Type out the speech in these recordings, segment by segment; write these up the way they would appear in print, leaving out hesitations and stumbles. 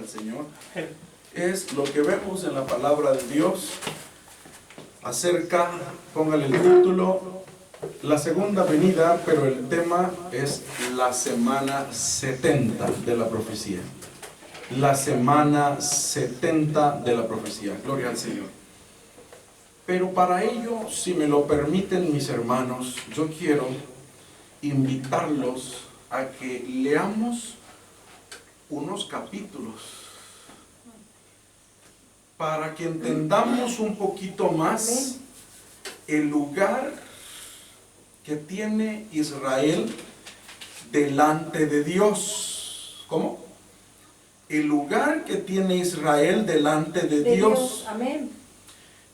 al Señor, es lo que vemos en la palabra de Dios acerca, póngale el título, la segunda venida, pero el tema es la semana 70 de la profecía. La semana 70 de la profecía. Gloria al Señor. Pero para ello, si me lo permiten mis hermanos, yo quiero invitarlos a que leamos unos capítulos para que entendamos un poquito más el lugar que tiene Israel delante de Dios. ¿Cómo? El lugar que tiene Israel delante de Dios. Amén.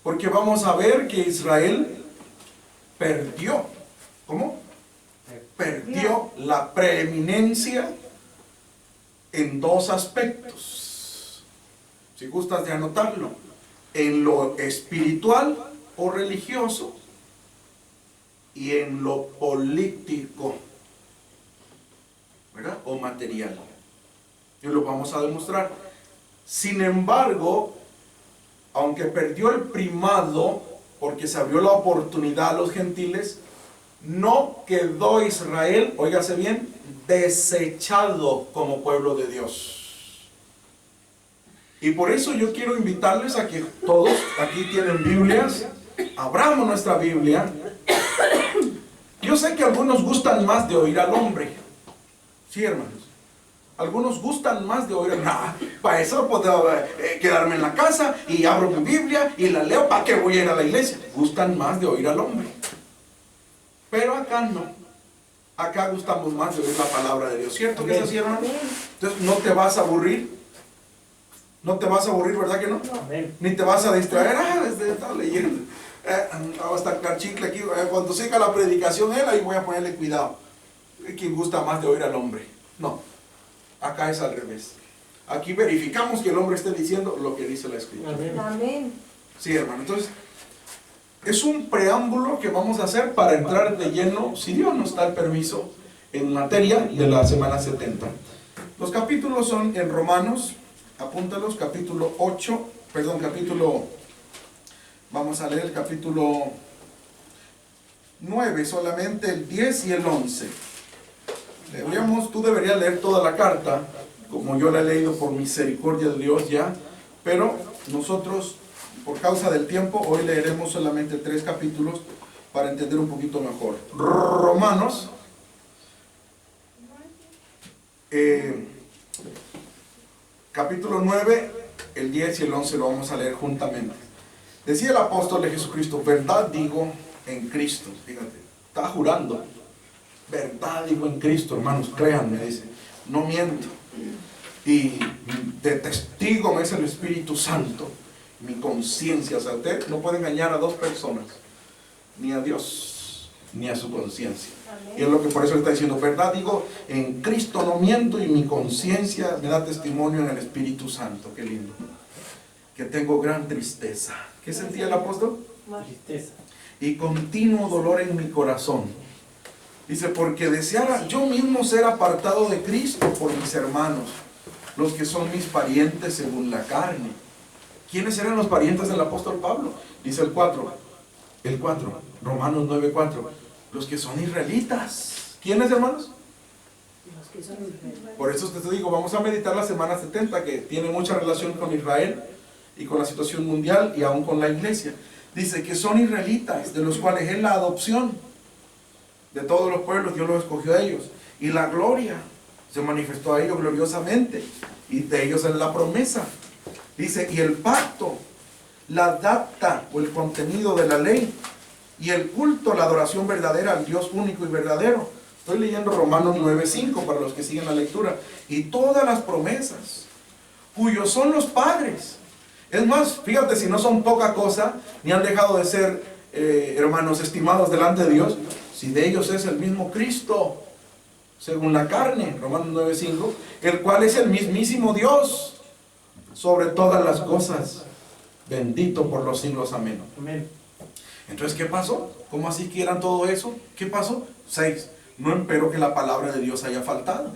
Porque vamos a ver que Israel perdió. ¿Cómo? Perdió la preeminencia en dos aspectos. Si gustas de anotarlo, en lo espiritual o religioso y en lo político, ¿verdad? O material. Y lo vamos a demostrar. Sin embargo, aunque perdió el primado porque se abrió la oportunidad a los gentiles, no quedó Israel, óigase bien, desechado como pueblo de Dios. Y por eso yo quiero invitarles a que todos aquí tienen Biblias, abramos nuestra Biblia. Yo sé que algunos gustan más de oír al hombre, sí, hermanos. Algunos gustan más de oír, para eso puedo quedarme en la casa y abro mi Biblia y la leo, ¿para qué voy a ir a la iglesia? Gustan más de oír al hombre. Pero acá no. Acá gustamos más de oír la palabra de Dios. ¿Cierto que es así, hermano? Entonces no te vas a aburrir. No te vas a aburrir, ¿verdad que no? Ni te vas a distraer. Desde estar leyendo. Vamos a sacar chicle aquí. Cuando siga la predicación, ahí voy a ponerle cuidado. ¿Quién gusta más de oír al hombre? No. Acá es al revés. Aquí verificamos que el hombre esté diciendo lo que dice la Escritura. Amén. Sí, hermano. Entonces, es un preámbulo que vamos a hacer para entrar de lleno, si Dios nos da el permiso, en materia de la semana 70. Los capítulos son en Romanos, apúntalos, vamos a leer el capítulo 9, solamente el 10 y el 11. Tú deberías leer toda la carta, como yo la he leído por misericordia de Dios ya, pero nosotros, por causa del tiempo, hoy leeremos solamente 3 capítulos para entender un poquito mejor. Romanos, capítulo 9, el 10 y el 11 lo vamos a leer juntamente. Decía el apóstol de Jesucristo, verdad digo en Cristo. Fíjate, está jurando. Verdad digo en Cristo, hermanos, créanme, dice, no miento. Y de testigo me es el Espíritu Santo, mi conciencia. O sea, usted no puede engañar a dos personas, ni a Dios, ni a su conciencia. Y es lo que por eso le está diciendo, verdad digo, en Cristo no miento y mi conciencia me da testimonio en el Espíritu Santo. Qué lindo. Que tengo gran tristeza. ¿Qué sentía el apóstol? Tristeza. Y continuo dolor en mi corazón. Dice, porque deseara yo mismo ser apartado de Cristo por mis hermanos, los que son mis parientes según la carne. ¿Quiénes eran los parientes del apóstol Pablo? Dice el 4, Romanos 9:4, los que son israelitas. ¿Quiénes, hermanos? Los que son israelitas. Por eso te digo, vamos a meditar la semana 70, que tiene mucha relación con Israel y con la situación mundial y aún con la iglesia. Dice que son israelitas, de los cuales es la adopción. De todos los pueblos Dios los escogió a ellos. Y la gloria se manifestó a ellos gloriosamente. Y de ellos es la promesa. Dice, y el pacto, la data o el contenido de la ley. Y el culto, la adoración verdadera al Dios único y verdadero. Estoy leyendo Romanos 9:5 para los que siguen la lectura. Y todas las promesas, cuyos son los padres. Es más, fíjate, si no son poca cosa, ni han dejado de ser, hermanos, estimados delante de Dios, si de ellos es el mismo Cristo, según la carne, Romanos 9:5, el cual es el mismísimo Dios, sobre todas las cosas, bendito por los siglos, amén. Amén. Entonces, ¿qué pasó? ¿Cómo así que eran todo eso? ¿Qué pasó? 6. No espero que la palabra de Dios haya faltado.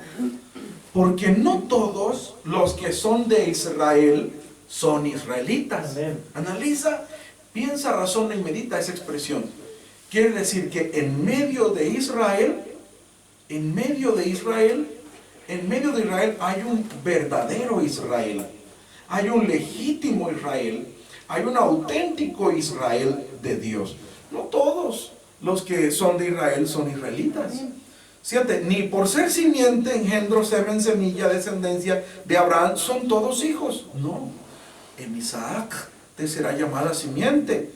Porque no todos los que son de Israel son israelitas. Amén. Analiza, piensa, razona y medita esa expresión. Quiere decir que en medio de Israel hay un verdadero Israel. Hay un legítimo Israel. Hay un auténtico Israel de Dios. No todos los que son de Israel son israelitas. Fíjate, ni por ser simiente, engendro, semen, semilla, descendencia de Abraham, son todos hijos. No, en Isaac te será llamada simiente.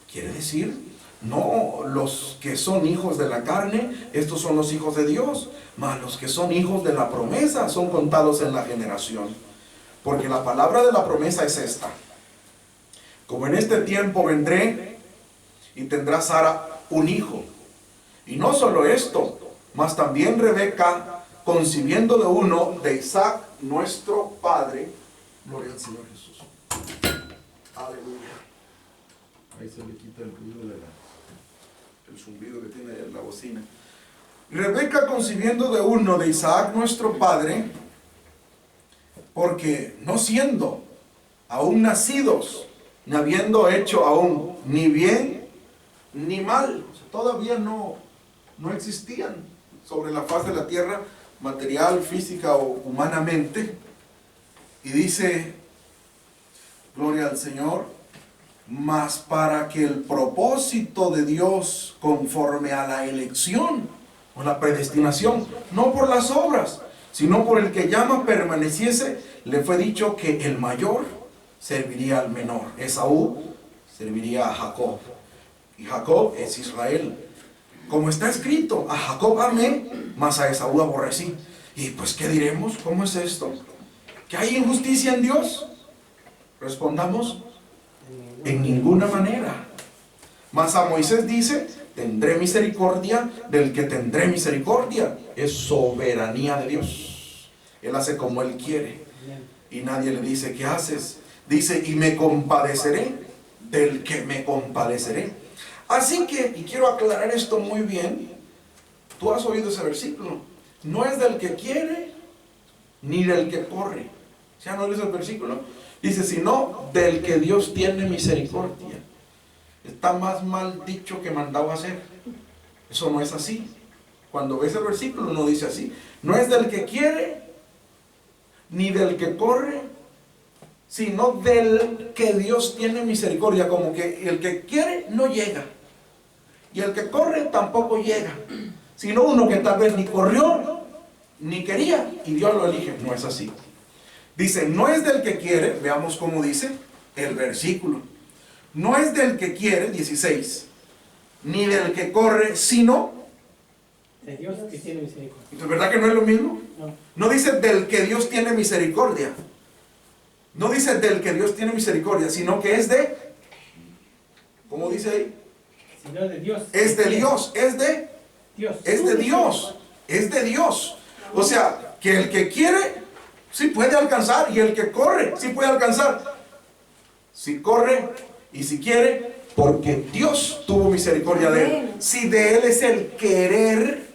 Quiere decir, no, los que son hijos de la carne, estos son los hijos de Dios. Mas los que son hijos de la promesa son contados en la generación. Porque la palabra de la promesa es esta: como en este tiempo vendré y tendrá Sara un hijo. Y no solo esto, mas también Rebeca, concibiendo de uno, de Isaac, nuestro padre. Gloria al Señor Jesús. Aleluya. Ahí se le quita el ruido el zumbido que tiene la bocina. Rebeca, concibiendo de uno, de Isaac, nuestro padre, porque no siendo aún nacidos, ni habiendo hecho aún ni bien ni mal, todavía no existían sobre la faz de la tierra, material, física o humanamente. Y dice, gloria al Señor, mas para que el propósito de Dios conforme a la elección o la predestinación, no por las obras, sino por el que llama, permaneciese, le fue dicho que el mayor serviría al menor. Esaú serviría a Jacob, y Jacob es Israel. Como está escrito, a Jacob amé, mas a Esaú aborrecí. Y pues, ¿qué diremos? ¿Cómo es esto? ¿Que hay injusticia en Dios? Respondamos, en ninguna manera. Mas a Moisés dice, tendré misericordia del que tendré misericordia. Es soberanía de Dios. Él hace como Él quiere. Y nadie le dice, ¿qué haces? Dice, y me compadeceré del que me compadeceré. Así que, y quiero aclarar esto muy bien, tú has oído ese versículo. No es del que quiere, ni del que corre. ¿Ya no lees el versículo? Dice, sino del que Dios tiene misericordia. Está más mal dicho que mandado a hacer. Eso no es así. Cuando ves el versículo no dice así. No es del que quiere, ni del que corre, sino del que Dios tiene misericordia. Como que el que quiere no llega, y el que corre tampoco llega, sino uno que tal vez ni corrió ni quería y Dios lo elige. No es así. Dice, no es del que quiere, veamos cómo dice el versículo. No es del que quiere, 16, ni del que corre, sino de Dios que tiene misericordia. Entonces, ¿verdad que no es lo mismo? No. No dice del que Dios tiene misericordia. No dice del que Dios tiene misericordia, sino que es de, ¿cómo dice ahí? Sino de Dios. Es de Dios, es de Dios. Es de Dios, es de Dios. O sea, que el que quiere, sí puede alcanzar, y el que corre, sí puede alcanzar. Si corre y si quiere, porque Dios tuvo misericordia de él. Si de él es el querer,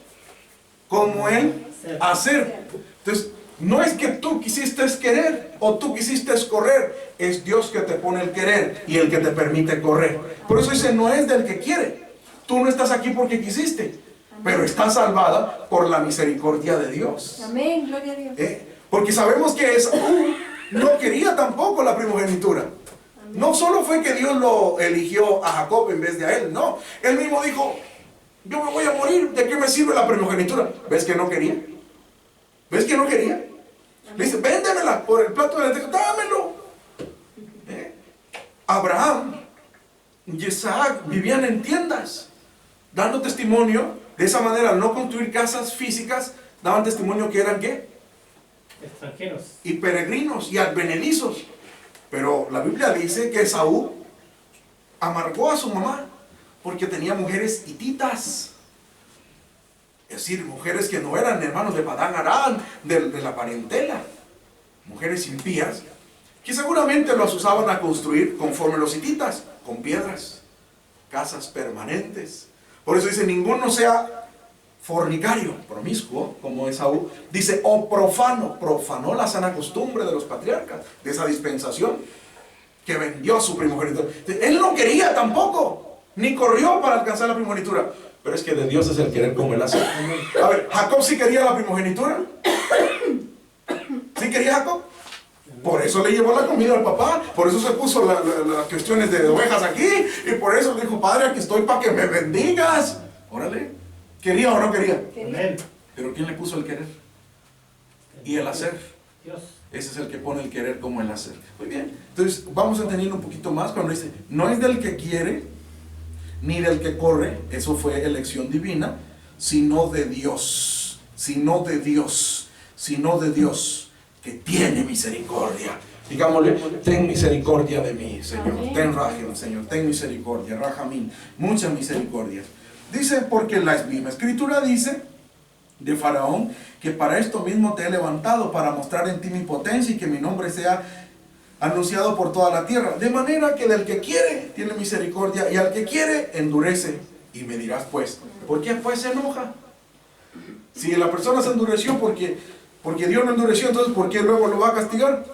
como él hacer. Entonces, no es que tú quisiste querer o tú quisiste correr, es Dios que te pone el querer y el que te permite correr. Por eso dice, no es del que quiere. Tú no estás aquí porque quisiste, pero estás salvada por la misericordia de Dios. Amén, gloria a Dios. Porque sabemos que Esaú no quería tampoco la primogenitura. No solo fue que Dios lo eligió a Jacob en vez de a él, no. Él mismo dijo, yo me voy a morir, ¿de qué me sirve la primogenitura? ¿Ves que no quería? ¿Ves que no quería? Le dice, véndemela por el plato de lentejas, dámelo. Abraham y Isaac vivían en tiendas, dando testimonio. De esa manera, al no construir casas físicas, daban testimonio que eran ¿qué? Extranjeros. Y peregrinos y advenedizos. Pero la Biblia dice que Esaú amargó a su mamá porque tenía mujeres hititas. Es decir, mujeres que no eran hermanos de Padán Aram, de la parentela. Mujeres impías, que seguramente los usaban a construir conforme los hititas, con piedras, casas permanentes. Por eso dice, ninguno sea fornicario, promiscuo, como Esaú, dice, o profano, profanó la sana costumbre de los patriarcas, de esa dispensación, que vendió su primogenitura. Él no quería tampoco, ni corrió para alcanzar la primogenitura, pero es que de Dios es el querer como Él hace. A ver, ¿Jacob sí quería la primogenitura? ¿Sí quería Jacob? Por eso le llevó la comida al papá, por eso se puso las cuestiones de ovejas aquí, y por eso le dijo, padre, aquí estoy para que me bendigas. Órale, ¿quería o no quería? Amén. Pero ¿quién le puso el querer? Y el hacer. Dios. Ese es el que pone el querer como el hacer. Muy bien, entonces vamos entendiendo un poquito más cuando dice, no es del que quiere, ni del que corre, eso fue elección divina, sino de Dios, sino de Dios, sino de Dios, que tiene misericordia. Digámosle, ten misericordia de mí, Señor. Ten rajem, Señor. Ten misericordia, rajamín. Mucha misericordia. Dice, porque la misma escritura dice de Faraón, que para esto mismo te he levantado, para mostrar en ti mi potencia y que mi nombre sea anunciado por toda la tierra. De manera que del que quiere, tiene misericordia, y al que quiere, endurece. Y me dirás, pues, ¿por qué pues se enoja? Si la persona se endureció porque Dios lo endureció, entonces ¿por qué luego lo va a castigar?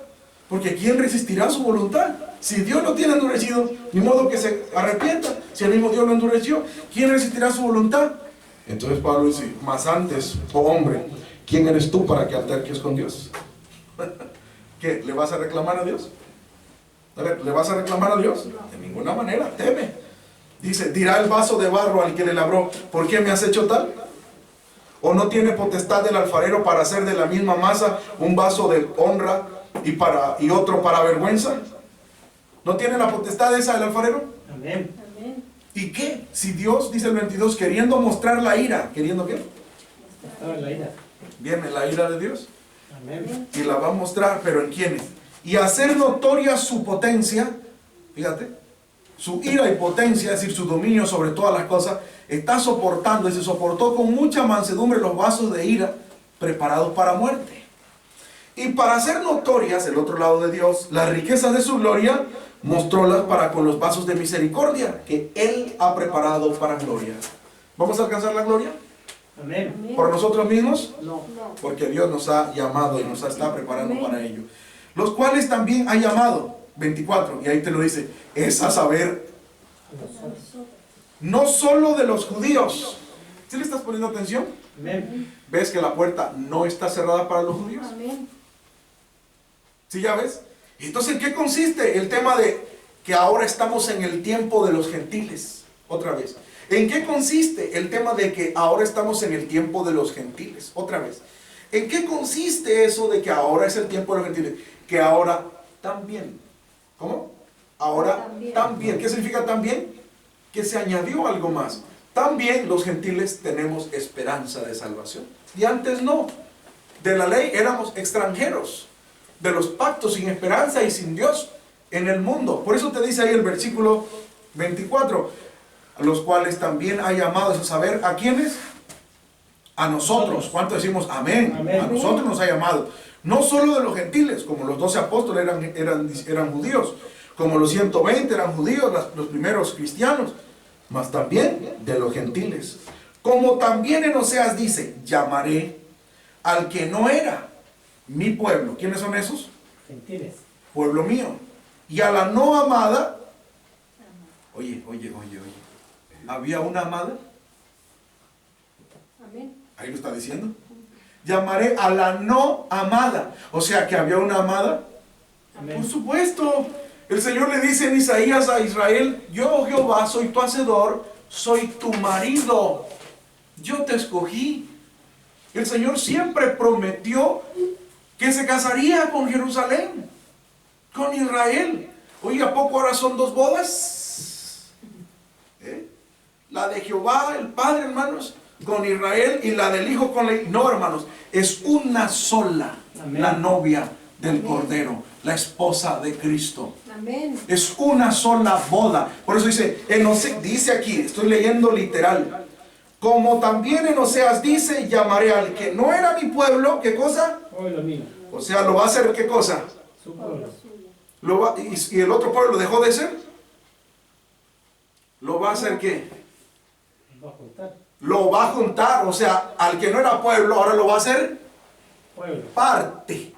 Porque ¿quién resistirá su voluntad? Si Dios lo tiene endurecido, ni modo que se arrepienta. Si el mismo Dios lo endureció, ¿quién resistirá su voluntad? Entonces Pablo dice, más antes, oh hombre, ¿quién eres tú para que alterques con Dios? ¿Qué? ¿Le vas a reclamar a Dios? A ver, ¿le vas a reclamar a Dios? De ninguna manera, teme. Dice, dirá el vaso de barro al que le labró, ¿por qué me has hecho tal? ¿O no tiene potestad del alfarero para hacer de la misma masa un vaso de honra y otro para vergüenza? ¿No tiene la potestad esa del alfarero? Amén. ¿Y qué? Si Dios, dice el 22, queriendo mostrar la ira, ¿queriendo qué? Estaba en la ira. Viene la ira de Dios Amén. y la va a mostrar, pero ¿en quiénes? Y hacer notoria su potencia, fíjate, su ira y potencia, es decir, su dominio sobre todas las cosas, está soportando y se soportó con mucha mansedumbre los vasos de ira preparados para muerte. Y para hacer notorias, el otro lado de Dios, las riquezas de su gloria, mostrólas para con los vasos de misericordia que Él ha preparado para gloria. ¿Vamos a alcanzar la gloria? Amén. ¿Por nosotros mismos? No. Porque Dios nos ha llamado y nos está preparando para ello. Los cuales también ha llamado, 24, y ahí te lo dice, es a saber, no solo de los judíos. ¿Sí le estás poniendo atención? Amén. ¿Ves que la puerta no está cerrada para los judíos? ¿Sí ya ves? Entonces, ¿en qué consiste el tema de que ahora estamos en el tiempo de los gentiles? Otra vez. ¿En qué consiste el tema de que ahora estamos en el tiempo de los gentiles? Otra vez. ¿En qué consiste eso de que ahora es el tiempo de los gentiles? Que ahora también. ¿Cómo? Ahora también. ¿Qué significa también? Que se añadió algo más. También los gentiles tenemos esperanza de salvación. Y antes no. De la ley éramos extranjeros. De los pactos sin esperanza y sin Dios en el mundo. Por eso te dice ahí el versículo 24. A los cuales también ha llamado a saber, ¿a quiénes? A nosotros. ¿Cuánto decimos amén? Amén. A nosotros nos ha llamado. No solo de los gentiles, como los 12 apóstoles eran judíos, como los 120 eran judíos, los primeros cristianos, mas también de los gentiles. Como también en Oseas dice, llamaré al que no era mi pueblo. ¿Quiénes son esos? Gentiles. Pueblo mío. Y a la no amada, oye, ¿había una amada? Ahí lo está diciendo. Llamaré a la no amada. O sea que había una amada. Amén. Por supuesto. El Señor le dice en Isaías a Israel, yo Jehová soy tu hacedor, soy tu marido. Yo te escogí. El Señor siempre prometió que se casaría con Jerusalén, con Israel. Oye, ¿a poco ahora son dos bodas? La de Jehová, el Padre, hermanos, con Israel, y la del Hijo con la... No, hermanos, es una sola. Amén. La novia del Cordero, la esposa de Cristo. Amén. Es una sola boda. Por eso dice aquí, estoy leyendo literal. Como también en Oseas dice, llamaré al que no era mi pueblo, ¿qué cosa? Pueblo mío. O sea, ¿lo va a hacer qué cosa? Su pueblo. ¿Y el otro pueblo dejó de ser? ¿Lo va a hacer qué? Va a juntar. lo va a juntar, o sea, al que no era pueblo, ahora lo va a hacer Pueblo. parte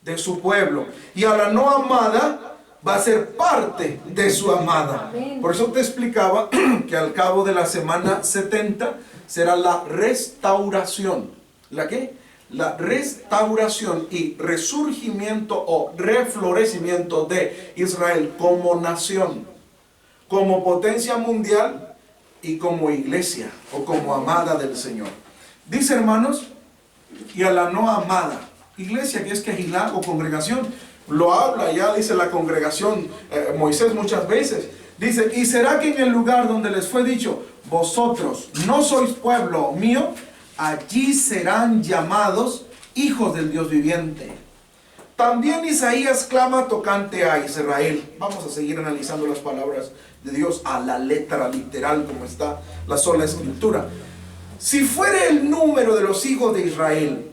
de su pueblo. Y a la no amada va a ser parte de su amada. Por eso te explicaba que al cabo de la semana 70 será la restauración. ¿La qué? La restauración y resurgimiento o reflorecimiento de Israel como nación, como potencia mundial y como iglesia o como amada del Señor. Dice, hermanos, y a la no amada, iglesia que es quejilá o congregación, lo habla ya, dice la congregación, Moisés muchas veces, dice, y será que en el lugar donde les fue dicho, vosotros no sois pueblo mío, allí serán llamados hijos del Dios viviente. También Isaías clama tocante a Israel. Vamos a seguir analizando las palabras de Dios a la letra literal como está la sola escritura. Si fuera el número de los hijos de Israel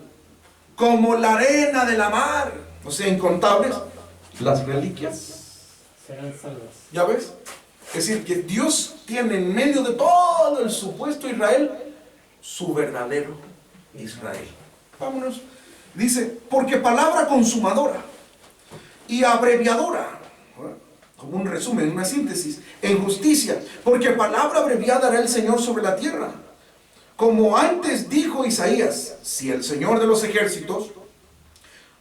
como la arena de la mar, o sea, incontables, las reliquias Serán salvas. ¿ya ves? Es decir, que Dios tiene en medio de todo el supuesto Israel su verdadero Israel. Vámonos. Dice, porque palabra consumadora y abreviadora, como un resumen, una síntesis, en justicia, porque palabra abreviada hará el Señor sobre la tierra. Como antes dijo Isaías, si el Señor de los ejércitos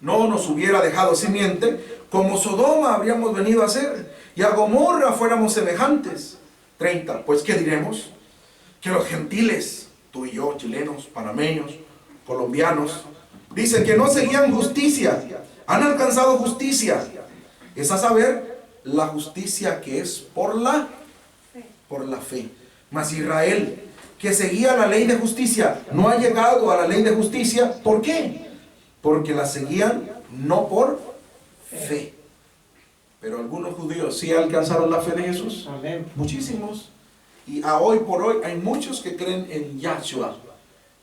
no nos hubiera dejado simiente, como Sodoma habríamos venido a ser, y a Gomorra fuéramos semejantes. 30. Pues ¿qué diremos? Que los gentiles, tú y yo, chilenos, panameños, colombianos, dicen que no seguían justicia, han alcanzado justicia. Es a saber, la justicia que es por la fe. Mas Israel, que seguía la ley de justicia, no ha llegado a la ley de justicia. ¿Por qué? Porque la seguían no por fe. Pero algunos judíos sí alcanzaron la fe de Jesús. Amén. Muchísimos. Y a hoy por hoy hay muchos que creen en Yahshua.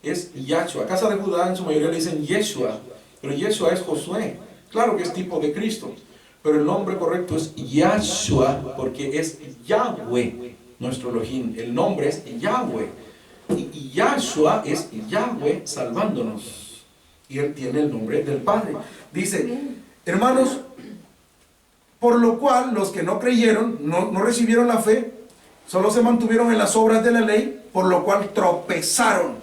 Es Yahshua. Casa de Judá en su mayoría le dicen Yeshua. Pero Yeshua es Josué. Claro que es tipo de Cristo. Pero el nombre correcto es Yahshua porque es Yahweh, nuestro Elohim. El nombre es Yahweh. Y Yahshua es Yahweh salvándonos. Y él tiene el nombre del Padre. Dice, hermanos, por lo cual los que no creyeron, no recibieron la fe, solo se mantuvieron en las obras de la ley, por lo cual tropezaron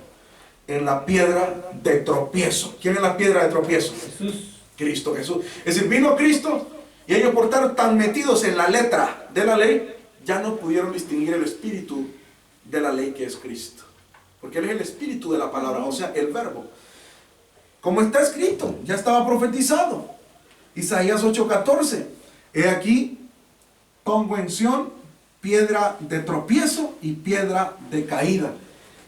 en la piedra de tropiezo. ¿Quién es la piedra de tropiezo? Jesús. Cristo Jesús. Es decir, vino Cristo y ellos por estar tan metidos en la letra de la ley, ya no pudieron distinguir el espíritu de la ley que es Cristo. Porque Él es el espíritu de la palabra, o sea, el verbo. Como está escrito, ya estaba profetizado. Isaías 8:14. He aquí, pongo en Sión piedra de tropiezo y piedra de caída.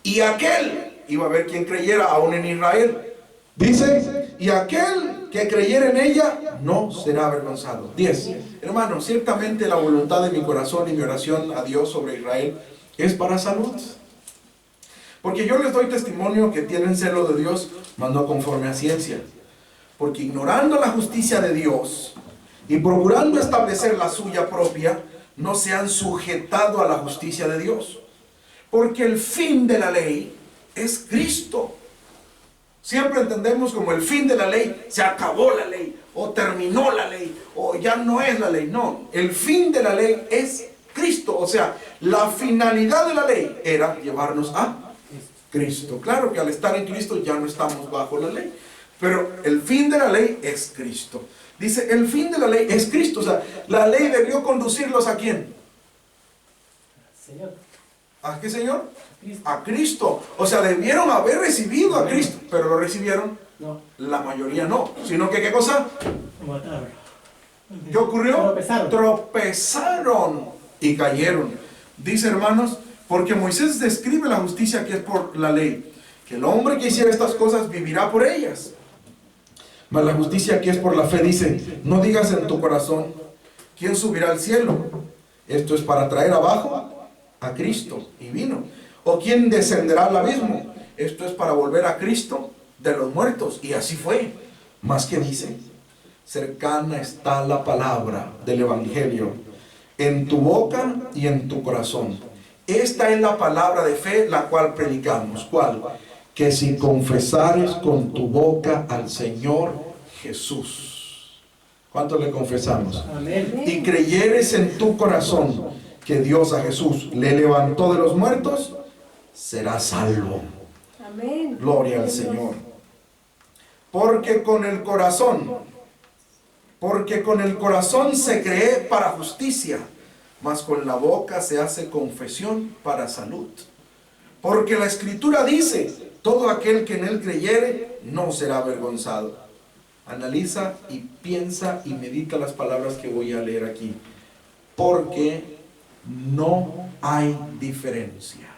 Y aquel, iba a haber quien creyera aún en Israel. Dice, y aquel que creyera en ella no será avergonzado. 10. Hermanos, ciertamente la voluntad de mi corazón y mi oración a Dios sobre Israel es para salud. Porque yo les doy testimonio que tienen celo de Dios, mas no conforme a ciencia. Porque ignorando la justicia de Dios y procurando establecer la suya propia, no se han sujetado a la justicia de Dios. Porque el fin de la ley es Cristo. Siempre entendemos como el fin de la ley, se acabó la ley, o terminó la ley, o ya no es la ley. No, el fin de la ley es Cristo. O sea, la finalidad de la ley era llevarnos a Cristo. Claro que al estar en Cristo ya no estamos bajo la ley, pero el fin de la ley es Cristo. Dice, el fin de la ley es Cristo. O sea, la ley debió conducirlos ¿a quién? Señor. ¿A qué, Señor? Cristo. A Cristo. O sea, debieron haber recibido a Cristo, pero lo recibieron. No. La mayoría no. Sino que, ¿qué cosa? Mataron. ¿Qué ocurrió? Tropezaron. Tropezaron y cayeron. Dice, hermanos, porque Moisés describe la justicia que es por la ley, que el hombre que hiciera estas cosas vivirá por ellas. Mas la justicia que es por la fe dice, no digas en tu corazón, ¿quién subirá al cielo? Esto es para traer abajo a Cristo y vino. ¿O quién descenderá al abismo? Esto es para volver a Cristo de los muertos. Y así fue. Más que dice, cercana está la palabra del Evangelio en tu boca y en tu corazón. Esta es la palabra de fe, la cual predicamos. ¿Cuál? Que si confesares con tu boca al Señor Jesús. ¿Cuánto le confesamos? Amén. Y creyeres en tu corazón que Dios a Jesús le levantó de los muertos, serás salvo. Amén. Gloria al Señor. Porque con el corazón se cree para justicia, mas con la boca se hace confesión para salud. Porque la Escritura dice, todo aquel que en él creyere no será avergonzado. Analiza y piensa y medita las palabras que voy a leer aquí. Porque no hay diferencia.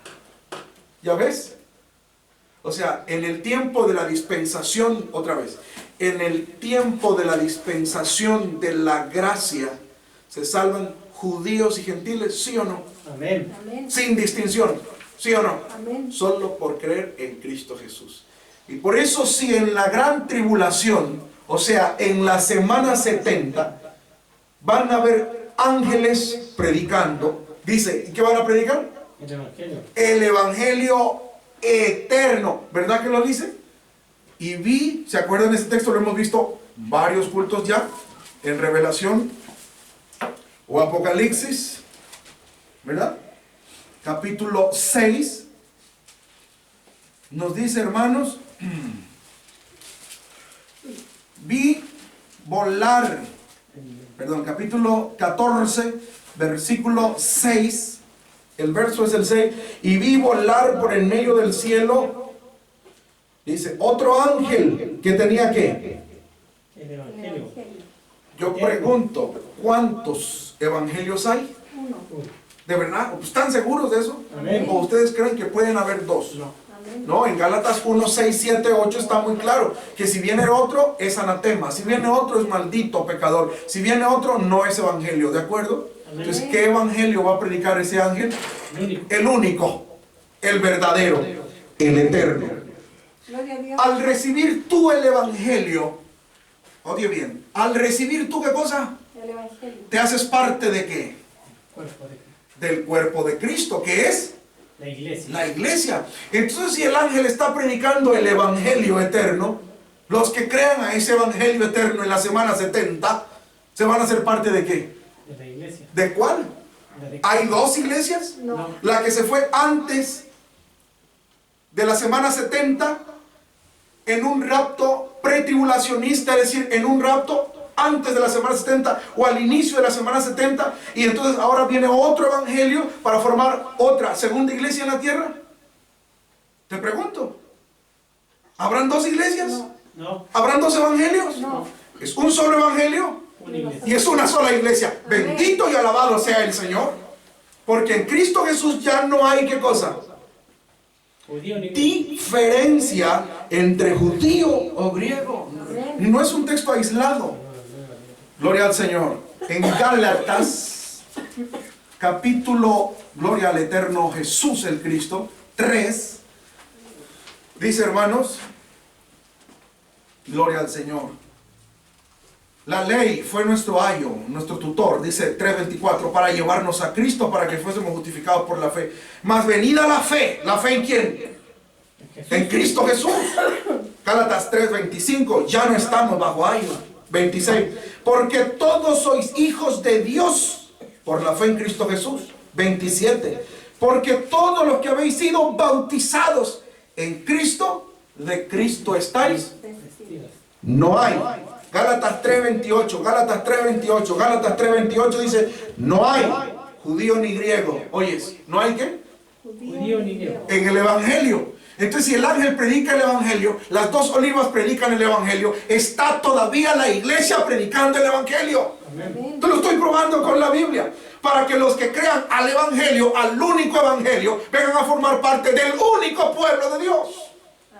¿Ya ves? O sea, en el tiempo de la dispensación, otra vez, en el tiempo de la dispensación de la gracia, ¿se salvan judíos y gentiles? ¿Sí o no? Amén. Amén. Sin distinción, ¿sí o no? Amén. Solo por creer en Cristo Jesús. Y por eso si en la gran tribulación, o sea, en la semana 70, van a haber ángeles predicando, dice, ¿y qué van a predicar? El Evangelio. El Evangelio eterno, ¿verdad que lo dice? Y vi, ¿se acuerdan de este texto? Lo hemos visto varios cultos ya, en Revelación o Apocalipsis, ¿verdad? Capítulo 6, nos dice, hermanos, vi volar, capítulo 14, versículo 6, el verso es el 6, y vi volar por el medio del cielo, dice, otro ángel que tenía ¿qué? El El Evangelio. Evangelio. Yo pregunto, ¿cuántos evangelios hay? Uno. ¿De verdad? ¿Están seguros de eso? Amén. ¿O ustedes creen que pueden haber dos? No. Amén. No, en Gálatas 1, 6, 7, 8 está muy claro que si viene otro es anatema, si viene otro es maldito, pecador, si viene otro no es evangelio, ¿de acuerdo? Amén. Entonces, ¿qué evangelio va a predicar ese ángel? Único. El único, el verdadero, el eterno. Gloria a Dios. Al recibir tú el evangelio, oye bien, al recibir tú ¿qué cosa? El Evangelio. Te haces parte de ¿qué? Cuerpo de Del cuerpo de Cristo, que es la iglesia. la iglesia. Entonces, si el ángel está predicando el evangelio eterno, los que crean a ese evangelio eterno en la semana 70, ¿se van a hacer parte de qué? De la iglesia. ¿De cuál? ¿Hay dos iglesias? No. La que se fue antes de la semana 70 en un rapto pretribulacionista, es decir, en un rapto antes de la semana 70 o al inicio de la semana 70, y entonces ahora viene otro evangelio para formar otra segunda iglesia en la tierra. Te pregunto, ¿habrán dos iglesias? No. No. ¿Habrán dos evangelios? No. Es un solo evangelio Una iglesia. y es una sola iglesia. Bendito y alabado sea el Señor, porque en Cristo Jesús ya no hay ¿qué cosa? Judío ni Diferencia entre judío o griego. Y no es un texto aislado. Gloria al Señor. En Gálatas, capítulo, gloria al eterno Jesús el Cristo, 3, dice, hermanos, gloria al Señor. La ley fue nuestro ayo, nuestro tutor, dice 3:24, para llevarnos a Cristo, para que fuésemos justificados por la fe. Mas venida ¿la fe en quién? En Cristo Jesús. Gálatas 3:25, ya no estamos bajo ayo. 26, porque todos sois hijos de Dios por la fe en Cristo Jesús. 27, porque todos los que habéis sido bautizados en Cristo, de Cristo estáis. vestidas. No hay. Gálatas 3:28, Gálatas 3:28, Gálatas 3:28 dice, no hay judío ni griego. Oyes, ¿no hay qué? Judío ni griego. En el evangelio. Entonces, si el ángel predica el evangelio, las dos olivas predican el evangelio, está todavía la iglesia predicando el evangelio. Amén. Te lo estoy probando con la Biblia, para que los que crean al evangelio, al único evangelio, vengan a formar parte del único pueblo de Dios,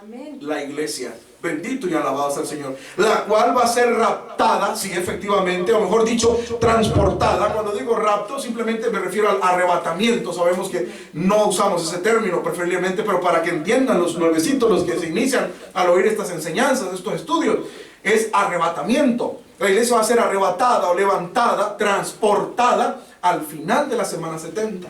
Amén. la iglesia. Bendito y alabado sea el Señor, la cual va a ser raptada, sí, efectivamente, o mejor dicho, transportada. Cuando digo rapto, simplemente me refiero al arrebatamiento. Sabemos que no usamos ese término preferiblemente, pero para que entiendan los nuevecitos, los que se inician al oír estas enseñanzas, estos estudios, es arrebatamiento. La iglesia va a ser arrebatada o levantada, transportada al final de la semana 70.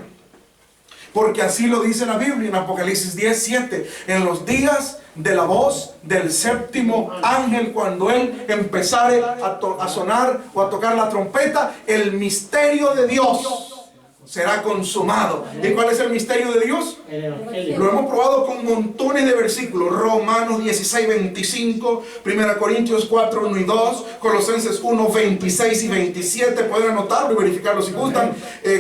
Porque así lo dice la Biblia en Apocalipsis 10:7. En los días de la voz del séptimo ángel, cuando él empezare a sonar o a tocar la trompeta, el misterio de Dios será consumado. ¿Y cuál es el misterio de Dios? El Evangelio. Lo hemos probado con montones de versículos. Romanos 16:25, 1 Corintios 4:1 y 2, Colosenses 1:26 y 27. Pueden anotarlo y verificarlo si gustan.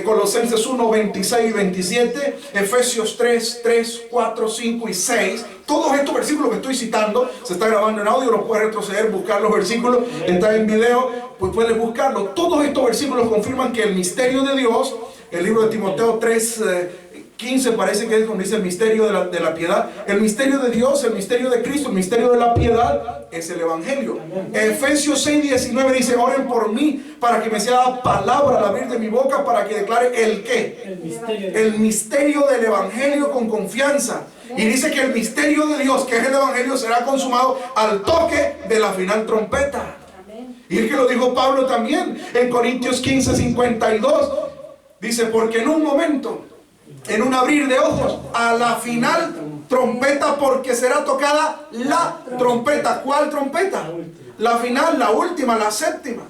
Colosenses 1:26 y 27, Efesios 3, 4, 5 y 6. Todos estos versículos que estoy citando, se está grabando en audio, lo puedes retroceder, buscar los versículos, está en video, pues puedes buscarlo. Todos estos versículos confirman que el misterio de Dios, el libro de Timoteo 3:15 parece que es donde dice el misterio de la piedad. El misterio de Dios, el misterio de Cristo, el misterio de la piedad es el Evangelio. Efesios 6:19 dice: oren por mí para que me sea dada palabra al abrir de mi boca para que declare el qué. El misterio del Evangelio con confianza. Y dice que el misterio de Dios, que es el Evangelio, será consumado al toque de la final trompeta. Y es que lo dijo Pablo también en Corintios 15:52. Dice: porque en un momento, en un abrir de ojos, a la final trompeta, porque será tocada la trompeta. ¿Cuál trompeta? La final, la última, la séptima.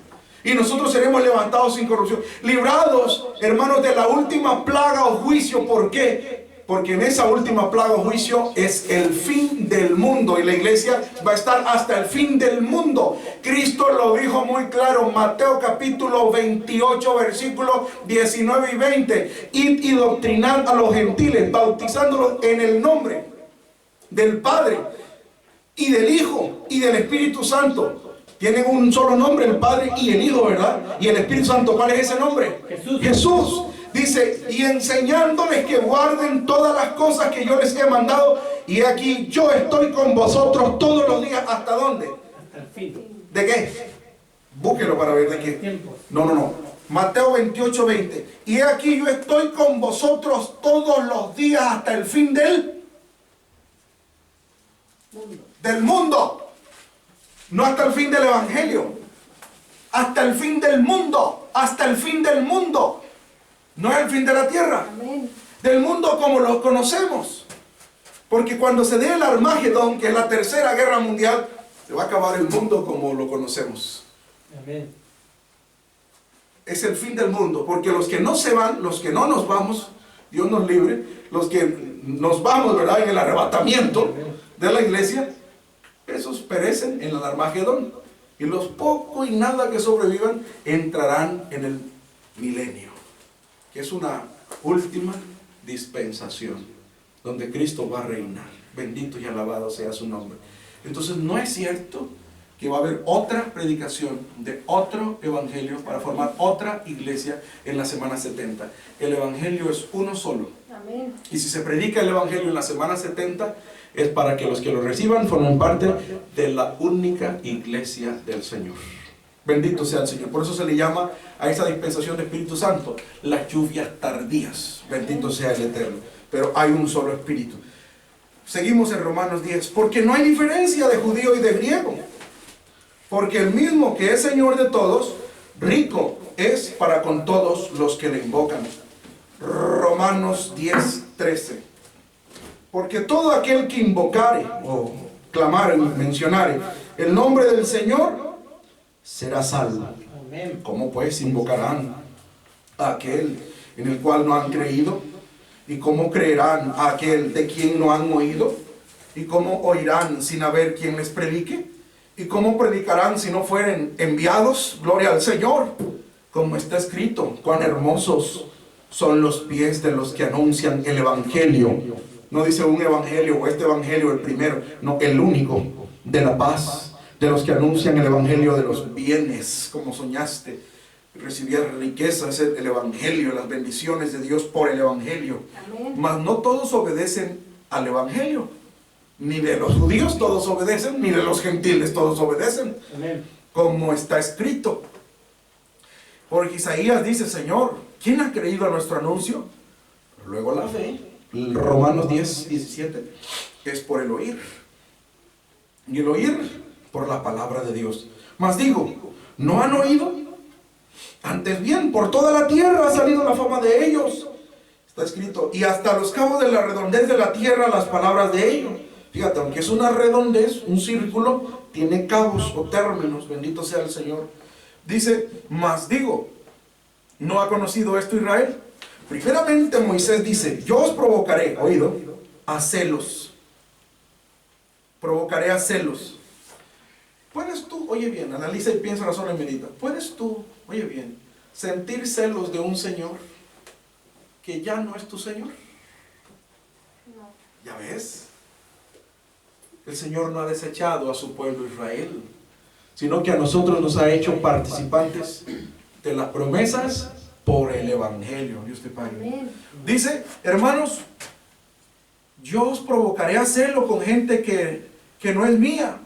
Y nosotros seremos levantados sin corrupción, librados, hermanos, de la última plaga o juicio. ¿Por qué? Porque en esa última plaga o juicio es el fin del mundo, y la iglesia va a estar hasta el fin del mundo. Cristo lo dijo muy claro, Mateo capítulo 28, versículos 19 y 20. Id y doctrinad a los gentiles, bautizándolos en el nombre del Padre y del Hijo y del Espíritu Santo. Tienen un solo nombre, el Padre y el Hijo, ¿verdad? Y el Espíritu Santo, ¿cuál es ese nombre? Jesús. Dice: y enseñándoles que guarden todas las cosas que yo les he mandado, y aquí yo estoy con vosotros todos los días. ¿Hasta dónde? Hasta el fin. ¿De qué? Búsquelo para ver de qué. No. Mateo 28:20. Y aquí yo estoy con vosotros todos los días hasta el fin del mundo. No hasta el fin del Evangelio. Hasta el fin del mundo. Hasta el fin del mundo. No es el fin de la tierra. Amén. Del mundo como lo conocemos. Porque cuando se dé el Armagedón, que es la tercera guerra mundial, se va a acabar el mundo como lo conocemos. Amén. Es el fin del mundo. Porque los que no se van, los que no nos vamos, Dios nos libre, los que nos vamos, ¿verdad?, en el arrebatamiento de la iglesia, esos perecen en el Armagedón. Y los pocos y nada que sobrevivan entrarán en el milenio, que es una última dispensación, donde Cristo va a reinar. Bendito y alabado sea su nombre. Entonces no es cierto que va a haber otra predicación de otro evangelio para formar otra iglesia en la semana 70. El evangelio es uno solo. Amén. Y si se predica el evangelio en la semana 70, es para que los que lo reciban formen parte de la única iglesia del Señor. Bendito sea el Señor. Por eso se le llama a esa dispensación de Espíritu Santo las lluvias tardías. Bendito sea el Eterno. Pero hay un solo Espíritu. Seguimos en Romanos 10. Porque no hay diferencia de judío y de griego. Porque el mismo que es Señor de todos, rico es para con todos los que le invocan. Romanos 10:13. Porque todo aquel que invocare o clamare, mencionare el nombre del Señor, será salvo. Amén. ¿Cómo pues invocarán a aquel en el cual no han creído? ¿Y cómo creerán a aquel de quien no han oído? ¿Y cómo oirán sin haber quien les predique? ¿Y cómo predicarán si no fueren enviados? Gloria al Señor. Como está escrito: cuán hermosos son los pies de los que anuncian el Evangelio. No dice un evangelio o este evangelio el primero, no, el único, de la paz. De los que anuncian el evangelio de los bienes, como soñaste, recibir riquezas, el evangelio, las bendiciones de Dios por el evangelio. Amén. Mas no todos obedecen al evangelio, ni de los judíos todos obedecen, ni de los gentiles todos obedecen. Amén. Como está escrito. Porque Isaías dice: Señor, ¿quién ha creído a nuestro anuncio? Luego la fe, Romanos 10:17, es por el oír. Y el oír por la palabra de Dios. Mas digo, ¿no han oído? Antes bien, por toda la tierra ha salido la fama de ellos. Está escrito, y hasta los cabos de la redondez de la tierra las palabras de ellos. Fíjate, aunque es una redondez, un círculo, tiene cabos o términos, bendito sea el Señor. Dice, mas digo, ¿no ha conocido esto Israel? Primeramente Moisés dice, yo os provocaré, oído, a celos. Provocaré a celos. ¿Puedes tú, oye bien, analiza y piensa, razona y medita, ¿puedes tú, oye bien, sentir celos de un Señor que ya no es tu Señor? No. ¿Ya ves? El Señor no ha desechado a su pueblo Israel, sino que a nosotros nos ha hecho participantes de las promesas por el Evangelio. Dios te pague. Amén. Dice, hermanos, yo os provocaré a celo con gente que no es mía,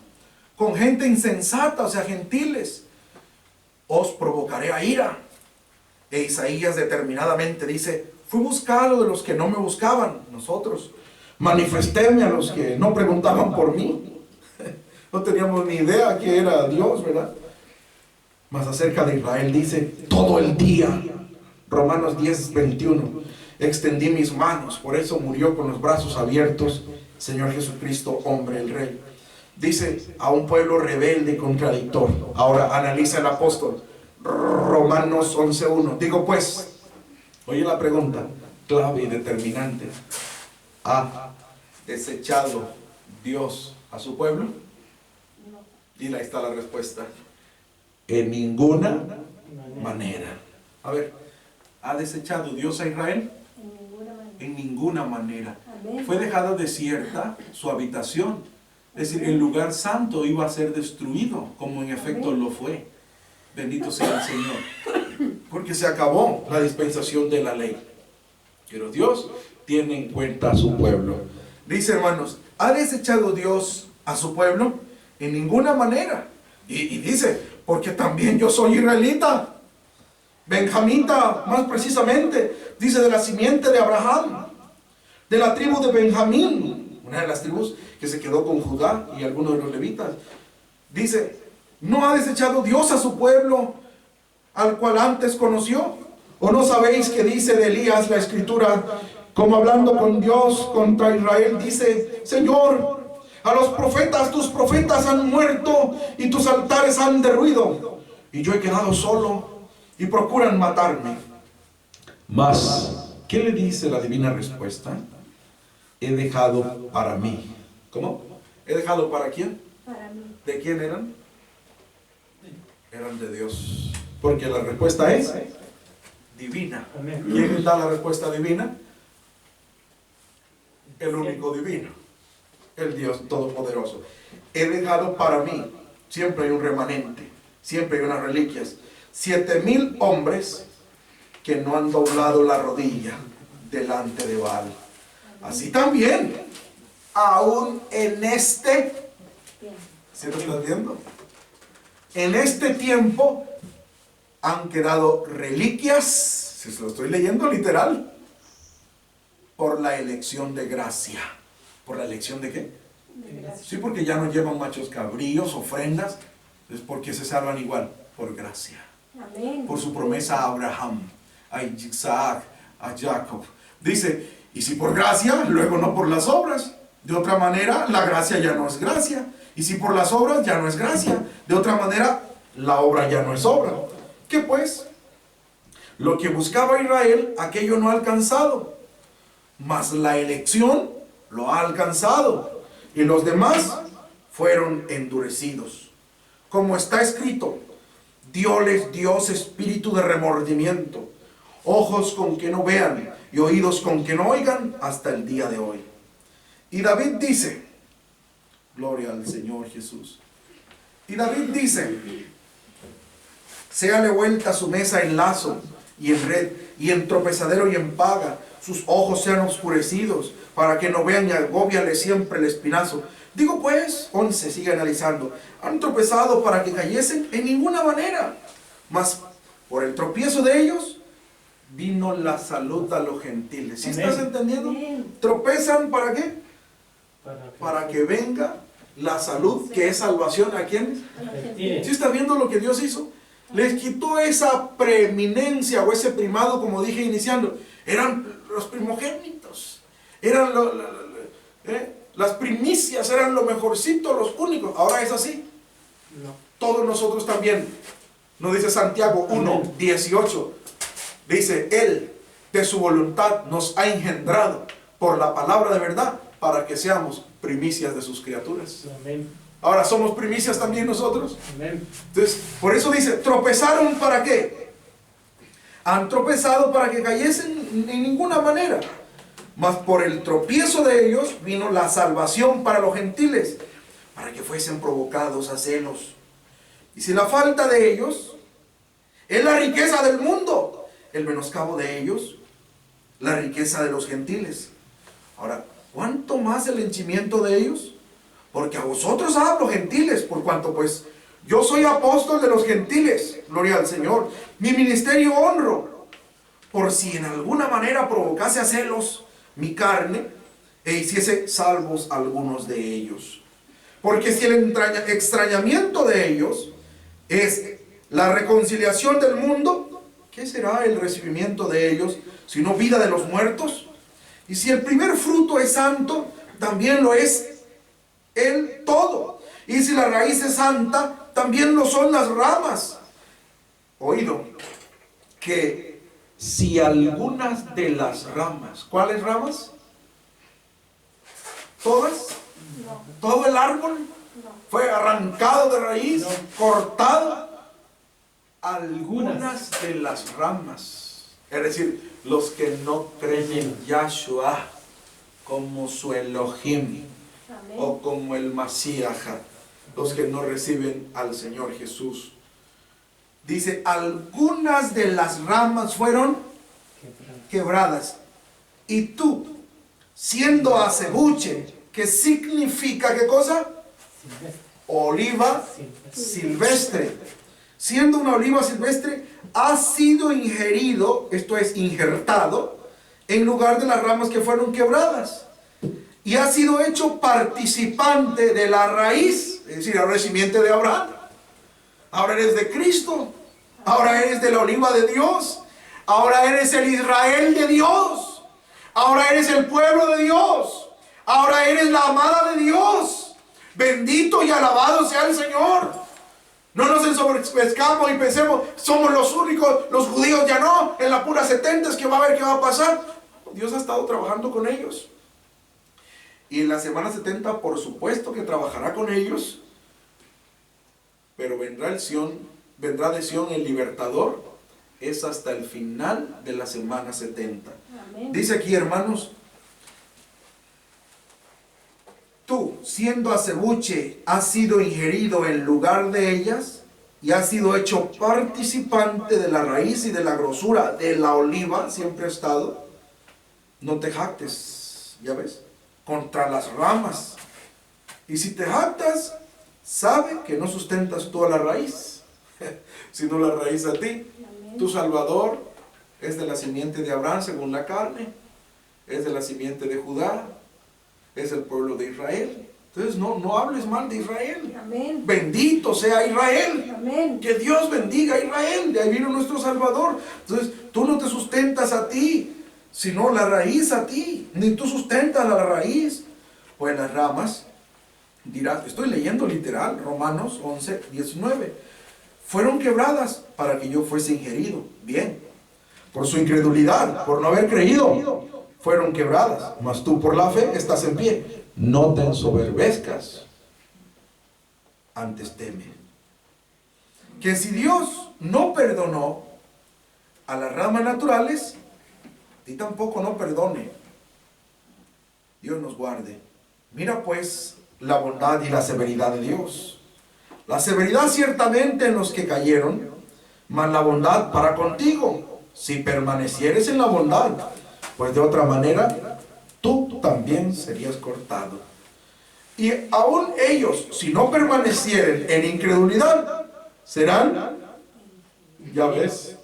con gente insensata, o sea, gentiles. Os provocaré a ira. E Isaías determinadamente dice, fui buscado de los que no me buscaban, nosotros. Manifestéme a los que no preguntaban por mí. No teníamos ni idea que era Dios, ¿verdad? Mas acerca de Israel dice, todo el día, Romanos 10:21, extendí mis manos, por eso murió con los brazos abiertos, Señor Jesucristo, hombre, el Rey. Dice, a un pueblo rebelde y contradictor. Ahora analiza el apóstol, Romanos 11:1. Digo pues, oye la pregunta, clave y determinante. ¿Ha desechado Dios a su pueblo? No. Y ahí está la respuesta. En ninguna manera. A ver, ¿ha desechado Dios a Israel? En ninguna manera. En ninguna manera. Amén. Fue dejada desierta su habitación. Es decir, el lugar santo iba a ser destruido, como en efecto lo fue. Bendito sea el Señor. Porque se acabó la dispensación de la ley. Pero Dios tiene en cuenta a su pueblo. Dice, hermanos, ¿ha desechado Dios a su pueblo? En ninguna manera. Y dice, porque también yo soy israelita, benjamita más precisamente, dice de la simiente de Abraham, de la tribu de Benjamín, una de las tribus que se quedó con Judá y algunos de los levitas. Dice, ¿no ha desechado Dios a su pueblo al cual antes conoció? ¿O no sabéis que dice de Elías la escritura, como hablando con Dios contra Israel, dice, Señor, a los profetas, tus profetas han muerto y tus altares han derruido, y yo he quedado solo y procuran matarme? Mas, ¿qué le dice la divina respuesta? He dejado para mí. ¿Cómo? ¿He dejado para quién? Para mí. ¿De quién eran? Eran de Dios. Porque la respuesta es divina. Amén. ¿Quién da la respuesta divina? El único divino, el Dios Todopoderoso. He dejado para mí, siempre hay un remanente, siempre hay unas reliquias, 7,000 hombres que no han doblado la rodilla delante de Baal. Así también, aún en este, ¿sí lo estás viendo? En este tiempo han quedado reliquias, si se lo estoy leyendo literal, por la elección de gracia. ¿Por la elección de qué? De gracia. Sí, porque ya no llevan machos cabríos, ofrendas, es porque se salvan igual, por gracia. Amén. Por su promesa a Abraham, a Isaac, a Jacob. Dice, y si por gracia, luego no por las obras. De otra manera, la gracia ya no es gracia. Y si por las obras, ya no es gracia. De otra manera, la obra ya no es obra. ¿Qué pues? Lo que buscaba Israel, aquello no ha alcanzado. Mas la elección lo ha alcanzado. Y los demás fueron endurecidos. Como está escrito, dióles Dios espíritu de remordimiento, ojos con que no vean y oídos con que no oigan hasta el día de hoy. Y David dice, gloria al Señor Jesús. Y David dice, séale vuelta su mesa en lazo y en red, y en tropezadero y en paga, sus ojos sean oscurecidos, para que no vean y agóbiale siempre el espinazo. Digo pues, 11, sigue analizando, han tropezado para que cayesen en ninguna manera, mas por el tropiezo de ellos vino la salud a los gentiles. ¿Sí Amén. estás entendiendo? Amén. ¿Tropezan para qué? Para que venga la salud, que es salvación a quienes. A los Sí. gentiles. ¿Sí está viendo lo que Dios hizo? Les quitó esa preeminencia o ese primado, como dije iniciando. Eran los primogénitos. Eran las primicias, eran lo mejorcito, los únicos. Ahora es así. No. Todos nosotros también. Nos dice Santiago 1:18. Dice, Él de su voluntad nos ha engendrado por la palabra de verdad para que seamos primicias de sus criaturas. Amén. Ahora somos primicias también nosotros. Amén. Entonces, por eso dice, ¿tropezaron para qué? Han tropezado para que cayesen en ninguna manera. Mas por el tropiezo de ellos vino la salvación para los gentiles, para que fuesen provocados a celos. Y si la falta de ellos es la riqueza del mundo, el menoscabo de ellos, la riqueza de los gentiles. Ahora, ¿cuánto más el henchimiento de ellos? Porque a vosotros hablo, gentiles, por cuanto pues yo soy apóstol de los gentiles, gloria al Señor. Mi ministerio honro, por si en alguna manera provocase a celos mi carne, e hiciese salvos algunos de ellos. Porque si el extrañamiento de ellos es la reconciliación del mundo, ¿qué será el recibimiento de ellos, sino vida de los muertos? Y si el primer fruto es santo, también lo es el todo. Y si la raíz es santa, también lo son las ramas. Oído, que si algunas de las ramas, ¿cuáles ramas? ¿Todas? No, ¿Todo el árbol no. fue arrancado de raíz, No. cortado? Algunas de las ramas, es decir, los que no creen en Yahshua como su Elohim Amén. o como el Masías, los que no reciben al Señor Jesús. Dice, algunas de las ramas fueron quebradas. Y tú, siendo acebuche, ¿qué significa qué cosa? Silvestre. Oliva Silvestre. silvestre. Siendo una oliva silvestre, ha sido ingerido, esto es injertado, en lugar de las ramas que fueron quebradas. Y ha sido hecho participante de la raíz, es decir, ahora es simiente de Abraham. Ahora eres de Cristo. Ahora eres de la oliva de Dios. Ahora eres el Israel de Dios. Ahora eres el pueblo de Dios. Ahora eres la amada de Dios. Bendito y alabado sea el Señor. No nos ensoberzcamos y pensemos, somos los únicos, los judíos ya no, en la pura 70 es que va a ver qué va a pasar. Dios ha estado trabajando con ellos. Y en la semana 70, por supuesto que trabajará con ellos. Pero vendrá de Sión el libertador. Es hasta el final de la semana 70. Amén. Dice aquí, hermanos, tú, siendo acebuche, has sido ingerido en lugar de ellas y has sido hecho participante de la raíz y de la grosura de la oliva, siempre ha estado. No te jactes, ya ves, contra las ramas. Y si te jactas, sabe que no sustentas tú a la raíz, sino la raíz a ti. Amén. Tu Salvador es de la simiente de Abraham según la carne, es de la simiente de Judá, es el pueblo de Israel. Entonces no hables mal de Israel. Amén. Bendito sea Israel. Amén. Que Dios bendiga a Israel. De ahí vino nuestro Salvador. Entonces tú no te sustentas a ti, sino la raíz a ti. Ni tú sustentas a la raíz. Pues las ramas, dirás, estoy leyendo literal, Romanos 11:19. Fueron quebradas para que yo fuese ingerido. Bien. Por su incredulidad, por no haber creído, fueron quebradas. Mas tú por la fe estás en pie. No te ensoberbezcas. Antes teme. Que si Dios no perdonó a las ramas naturales, a ti tampoco no perdone. Dios nos guarde. Mira pues la bondad y la severidad de Dios. La severidad ciertamente en los que cayeron, mas la bondad para contigo, si permanecieres en la bondad, pues de otra manera tú también serías cortado. Y aún ellos, si no permanecieren en incredulidad, serán, ya ves,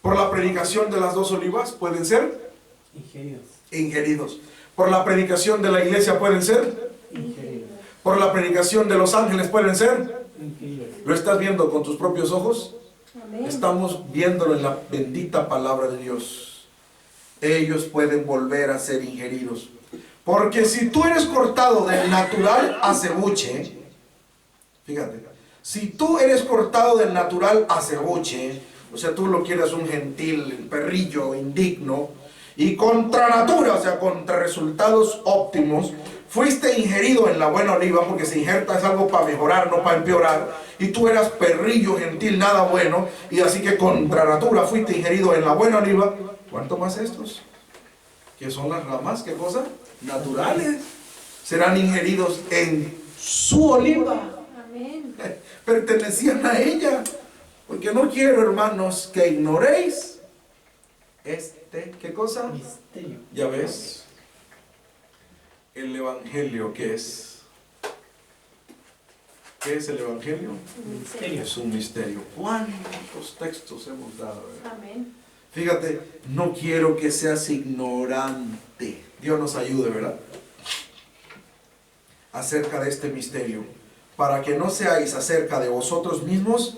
por la predicación de las dos olivas pueden ser Ingeridos. ingeridos. Por la predicación de la iglesia pueden ser, Ingeridos. por la predicación de los ángeles pueden ser, Ingeridos. ¿Lo estás viendo con tus propios ojos? Amén. Estamos viéndolo en la bendita palabra de Dios. Ellos pueden volver a ser ingeridos. Porque si tú eres cortado del natural acebuche, fíjate, si tú eres cortado del natural acebuche, o sea, tú lo quieres un gentil, perrillo, indigno, y contra natura, o sea, contra resultados óptimos, fuiste ingerido en la buena oliva, porque se injerta es algo para mejorar, no para empeorar, y tú eras perrillo, gentil, nada bueno, y así que contra natura fuiste ingerido en la buena oliva. ¿Cuánto más estos? Que son las ramas, ¿qué cosa? Naturales. Serán ingeridos en su oliva. Amén. Pertenecían a ella. Porque no quiero, hermanos, que ignoréis ¿qué cosa? Misterio. Ya ves, el evangelio, ¿qué es? ¿Qué es el evangelio? Misterio. Es un misterio. ¿Cuántos textos hemos dado? Amén. Fíjate, no quiero que seas ignorante. Dios nos ayude, ¿verdad? Acerca de este misterio. Para que no seáis acerca de vosotros mismos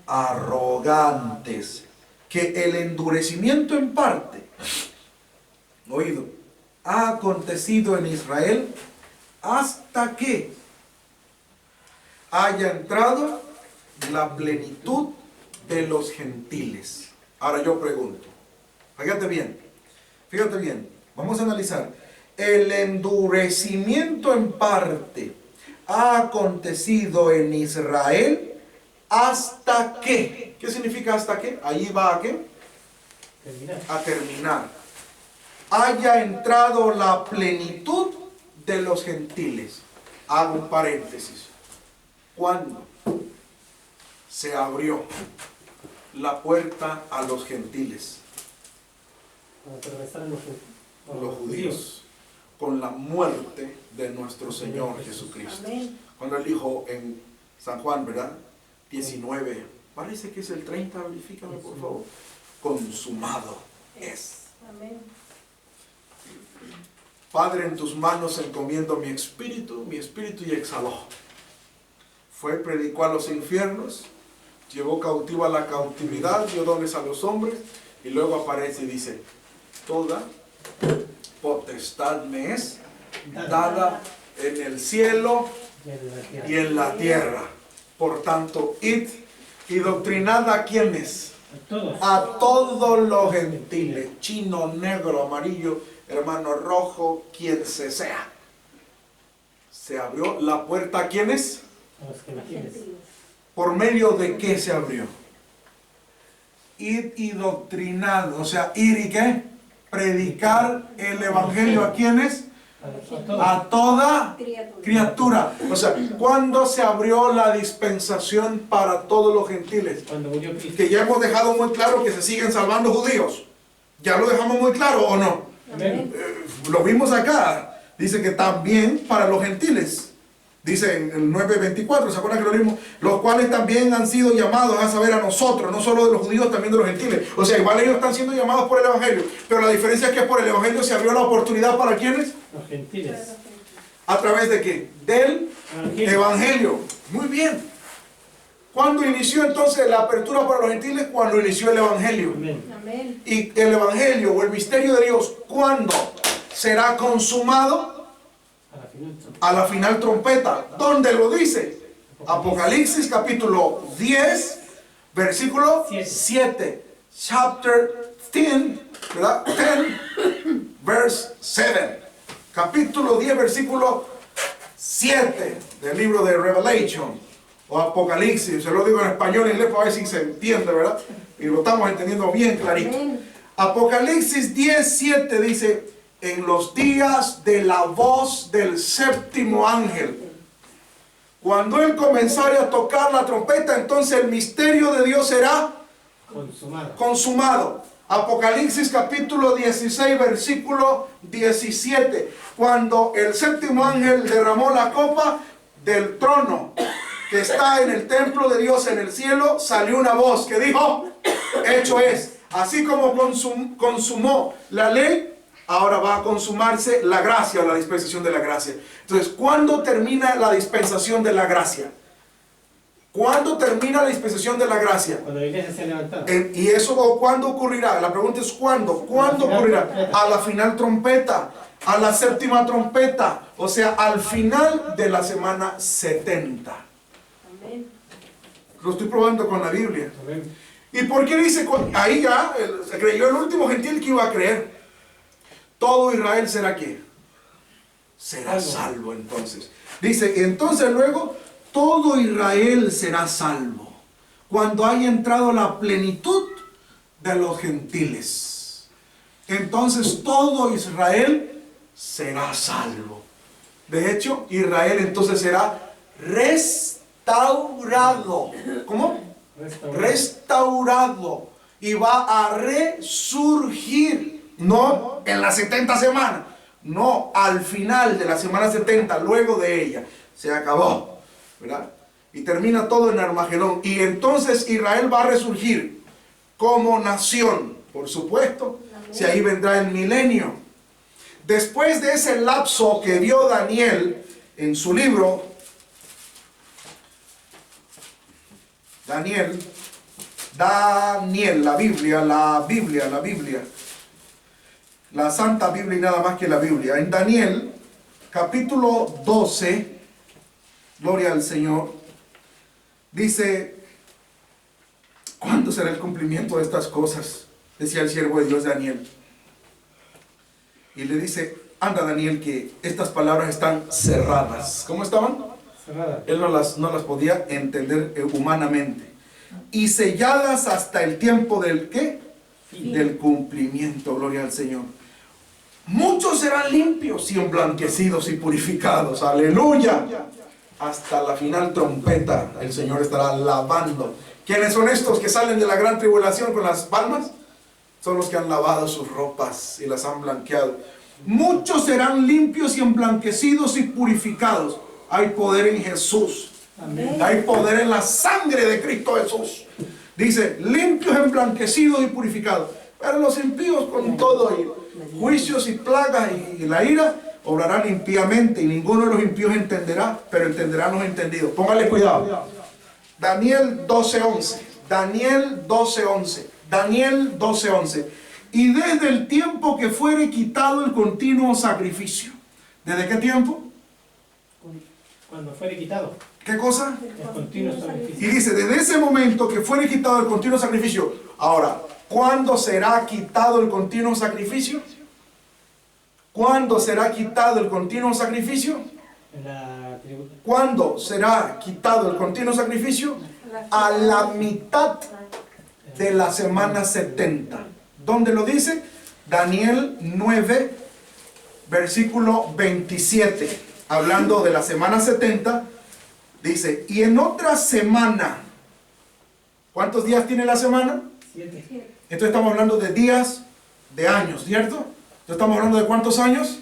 arrogantes. Que el endurecimiento en parte, oído, ha acontecido en Israel hasta que haya entrado la plenitud de los gentiles. Ahora yo pregunto, fíjate bien, vamos a analizar. El endurecimiento en parte ha acontecido en Israel hasta que, ¿qué significa hasta que? Allí va a qué? Terminar. A terminar. Haya entrado la plenitud de los gentiles. Hago un paréntesis. ¿Cuándo se abrió la puerta a los gentiles? Cuando atravesaron Los judíos. Con la muerte de nuestro Señor Jesucristo. Amén. Cuando él dijo en San Juan, ¿verdad? 19, parece que es el 30, verifícame por favor. Consumado es. Amén. Padre, en tus manos encomiendo mi espíritu y exhaló. Fue, predicó a los infiernos, llevó cautiva la cautividad, dio dones a los hombres, y luego aparece y dice, toda potestad me es dada en el cielo y en la tierra. Por tanto, id y doctrinad a quienes, A todos. a todos los gentiles, chino, negro, amarillo, hermano rojo, quien se sea. Se abrió la puerta a quienes, A los que imagines. por medio de qué se abrió. Id y doctrinad, o sea, ir y qué, predicar el evangelio a quienes, A todos. a toda Criatura. criatura. O sea, ¿cuándo se abrió la dispensación para todos los gentiles? Cuando murió Cristo. Que ya hemos dejado muy claro que se siguen salvando judíos. ¿Ya lo dejamos muy claro o no? Amén. Lo vimos acá. Dice que también para los gentiles. Dice en el 9:24, ¿se acuerdan que lo vimos? Los cuales también han sido llamados a saber a nosotros, no solo de los judíos, también de los gentiles. O sea, igual ellos están siendo llamados por el evangelio. Pero la diferencia es que por el evangelio se abrió la oportunidad para ¿quiénes? Los gentiles. ¿A través de qué? Del Evangelio. evangelio. Muy bien. ¿Cuándo inició entonces la apertura para los gentiles? Cuando inició el evangelio. Amén. Amén. Y el evangelio o el misterio de Dios, ¿cuándo será consumado? A la final. A la final trompeta. ¿Dónde lo dice? Apocalipsis capítulo 10, versículo 7. Chapter 10, ¿verdad? 10, verse 7. Capítulo 10, versículo 7 del libro de Revelation o Apocalipsis. Se lo digo en español y en inglés para ver si se entiende, ¿verdad? Y lo estamos entendiendo bien clarito. Amén. Apocalipsis 10, 7 dice, en los días de la voz del séptimo ángel. Cuando él comenzare a tocar la trompeta, entonces el misterio de Dios será Consumado. consumado. Apocalipsis capítulo 16, versículo 17. Cuando el séptimo ángel derramó la copa del trono que está en el templo de Dios en el cielo, salió una voz que dijo, hecho es. Así como consumó la ley, ahora va a consumarse la gracia o la dispensación de la gracia. Entonces, ¿cuándo termina la dispensación de la gracia? ¿Cuándo termina la dispensación de la gracia? Cuando la iglesia se ha levantado. ¿Y eso cuándo ocurrirá? La pregunta es ¿cuándo? ¿Cuándo ocurrirá? A la final trompeta, a la séptima trompeta, o sea, al final de la semana 70. Amén. Lo estoy probando con la Biblia. Amén. ¿Y por qué dice? Ahí ya se creyó el último gentil que iba a creer. Todo Israel será ¿qué? Será salvo entonces. Dice, entonces luego todo Israel será salvo cuando haya entrado la plenitud de los gentiles. Entonces todo Israel será salvo. De hecho, Israel entonces será restaurado. ¿Cómo? Restaurado. Y va a resurgir. No en las 70 semanas. No, al final de la semana 70, luego de ella. Se acabó. ¿Verdad? Y termina todo en Armagedón. Y entonces Israel va a resurgir como nación, por supuesto, si ahí vendrá el milenio. Después de ese lapso que vio Daniel en su libro, Daniel, la Biblia, la Santa Biblia y nada más que la Biblia. En Daniel, capítulo 12, gloria al Señor, dice, ¿cuándo será el cumplimiento de estas cosas? Decía el siervo de Dios Daniel. Y le dice, anda Daniel, que estas palabras están cerradas. ¿Cómo estaban? Cerradas. Él no las podía entender humanamente. Y selladas hasta el tiempo del ¿qué? Del cumplimiento, gloria al Señor. Muchos serán limpios y emblanquecidos y purificados. Aleluya. Hasta la final trompeta el Señor estará lavando. ¿Quiénes son estos que salen de la gran tribulación con las palmas? Son los que han lavado sus ropas y las han blanqueado. Muchos serán limpios y emblanquecidos y purificados. Hay poder en Jesús. Amén. Hay poder en la sangre de Cristo Jesús. Dice, limpios, emblanquecidos y purificados. Pero los impíos con todo y juicios y plagas y la ira obrarán impíamente, y ninguno de los impíos entenderá, pero entenderán los entendidos. Póngale cuidado. Daniel 12:11. Daniel 12:11. Daniel 12:11. Y desde el tiempo que fuere quitado el continuo sacrificio. ¿Desde qué tiempo? Cuando fuere quitado ¿Qué cosa? el continuo Y sacrificio. dice, desde ese momento que fuere quitado el continuo sacrificio. Ahora, ¿cuándo será quitado el continuo sacrificio? ¿Cuándo será quitado el continuo sacrificio? En la tribu- ¿Cuándo será quitado el continuo sacrificio? A la mitad de la semana 70. ¿Dónde lo dice? Daniel 9, versículo 27. Hablando de la semana 70, dice, y en otra semana, ¿cuántos días tiene la semana? 7. Entonces estamos hablando de días, de años, ¿cierto? Entonces estamos hablando de ¿cuántos años?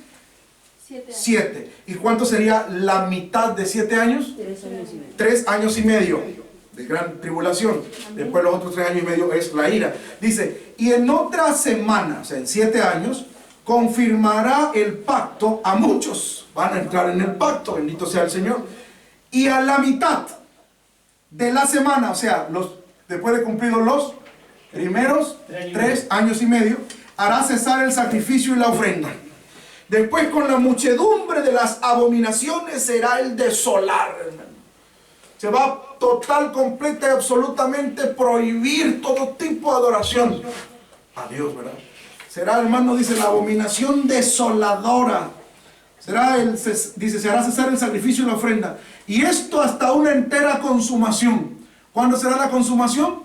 7 años. 7. ¿Y cuánto sería la mitad de 7 años? 3 años y medio. 3 años y medio de gran tribulación. Después los otros 3 años y medio es la ira. Dice, y en otra semana, o sea, en 7 años, confirmará el pacto a muchos. Van a entrar en el pacto, bendito sea el Señor. Y a la mitad de la semana, o sea, después de cumplidos los primeros 3 años y medio, hará cesar el sacrificio y la ofrenda. Después, con la muchedumbre de las abominaciones será el desolar, hermano. Se va total, completa y absolutamente prohibir todo tipo de adoración a Dios, ¿verdad? Será, hermano, dice, la abominación desoladora. Dice, se hará cesar el sacrificio y la ofrenda. Y esto hasta una entera consumación. ¿Cuándo será la consumación?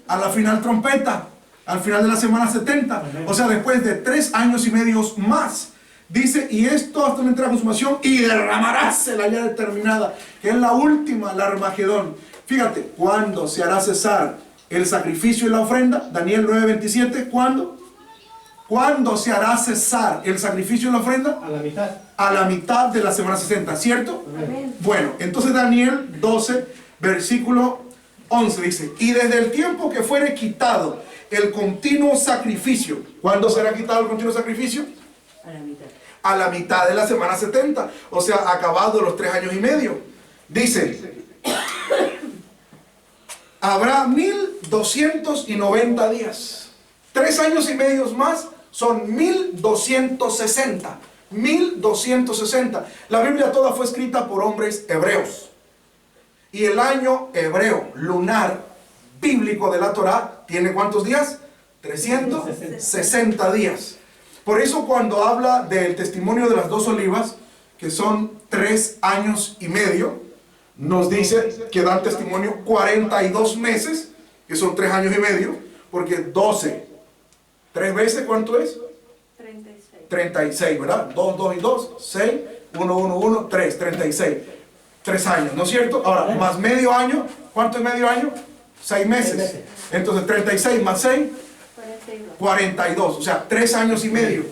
A la final trompeta. Al final de la semana 70. O sea, después de 3 años y medio más. Dice, y esto hasta una entera consumación. Y derramaráse la ira determinada, que es la última, la Armagedón. Fíjate, ¿cuándo se hará cesar el sacrificio y la ofrenda? Daniel 9:27. ¿Cuándo? ¿Cuándo se hará cesar el sacrificio y la ofrenda? A la mitad. A la mitad de la semana 60, ¿cierto? Amén. Bueno, entonces Daniel 12, versículo 11 dice, y desde el tiempo que fuere quitado el continuo sacrificio, ¿cuándo será quitado el continuo sacrificio? A la mitad. A la mitad de la semana 70, o sea, acabado los 3 años y medio. Dice, habrá 1290 días. 3 años y medio más son 1260. 1260. La Biblia toda fue escrita por hombres hebreos. Y el año hebreo, lunar, bíblico de la Torá, ¿tiene cuántos días? 360 días. Por eso cuando habla del testimonio de las dos olivas, que son 3 años y medio, nos dice que dan testimonio 42 meses, que son 3 años y medio, porque 12, 3 veces, ¿cuánto es? 36. 36, ¿verdad? 2, 2 y 2, 6, 1, 1, 1, 3, 36. 3 años, ¿no es cierto? Ahora, más medio año, ¿cuánto es medio año? 6 meses. Entonces, 36 más 6, 42. O sea, 3 años y medio.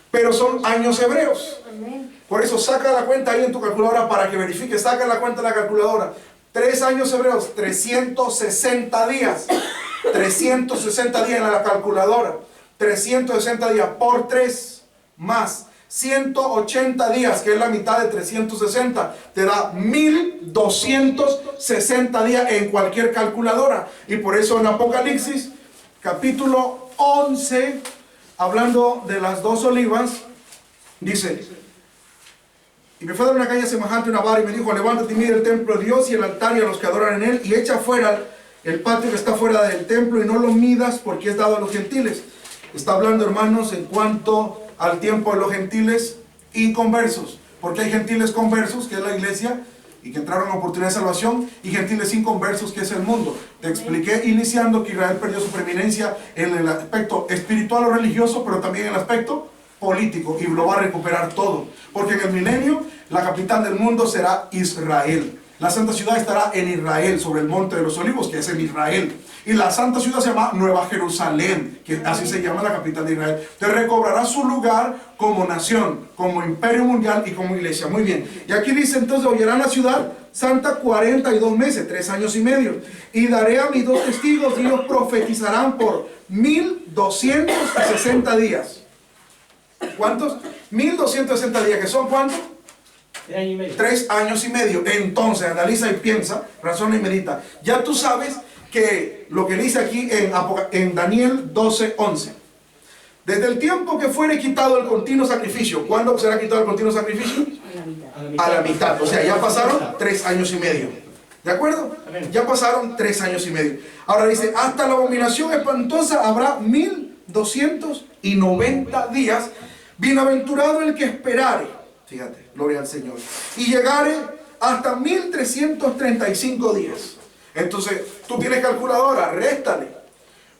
Pero son años hebreos. Amén. Por eso saca la cuenta ahí en tu calculadora para que verifiques. Saca la cuenta en la calculadora. 3 años hebreos, 360 días. 360 días en la calculadora. 360 días por 3 más 180 días, que es la mitad de 360, te da 1260 días en cualquier calculadora. Y por eso en Apocalipsis, capítulo 11, hablando de las dos olivas, dice: y me fue a dar una caña semejante a una vara y me dijo: levántate y mira el templo de Dios y el altar y a los que adoran en él, y echa fuera el patio que está fuera del templo y no lo midas, porque es dado a los gentiles. Está hablando, hermanos, en cuanto al tiempo de los gentiles inconversos, porque hay gentiles conversos, que es la iglesia, y que entraron a oportunidad de salvación, y gentiles inconversos, que es el mundo. Te expliqué iniciando que Israel perdió su preeminencia en el aspecto espiritual o religioso, pero también en el aspecto político, y lo va a recuperar todo, porque en el milenio la capital del mundo será Israel. La santa ciudad estará en Israel, sobre el monte de los olivos, que es en Israel. Y la santa ciudad se llama Nueva Jerusalén, que así se llama la capital de Israel. Te recobrará su lugar como nación, como imperio mundial y como iglesia. Muy bien. Y aquí dice entonces: oyerán la ciudad santa 42 meses, 3 años y medio. Y daré a mis 2 testigos y ellos profetizarán por 1260 días. ¿Cuántos? 1260 días, que son ¿cuántos? 3 años y medio. 3 años y medio. Entonces, analiza y piensa, razona y medita. Ya tú sabes que lo que dice aquí en Daniel 12:11. Desde el tiempo que fuere quitado el continuo sacrificio. ¿Cuándo será quitado el continuo sacrificio? A la mitad. O sea, ya pasaron 3 años y medio. ¿De acuerdo? Ya pasaron 3 años y medio. Ahora dice: hasta la abominación espantosa habrá 1290 días. Bienaventurado el que esperare. Fíjate, gloria al Señor. Y llegare hasta 1335 días. Entonces, tú tienes calculadora, réstale.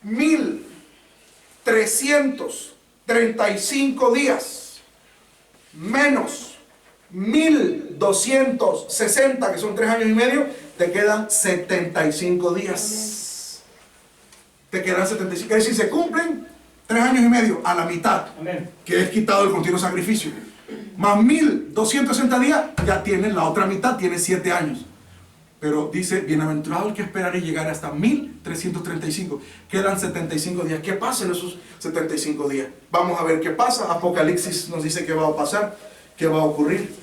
1335 días menos 1260, que son 3 años y medio, te quedan 75 días. Te quedan 75. Es decir, se cumplen 3 años y medio a la mitad. Amén. Que es quitado el continuo sacrificio. Más 1260 días, ya tienen la otra mitad, tiene 7 años. Pero dice: bienaventurado el que esperará y llegar hasta 1335. Quedan 75 días. ¿Qué pasa en esos 75 días? Vamos a ver qué pasa. Apocalipsis nos dice qué va a pasar, qué va a ocurrir.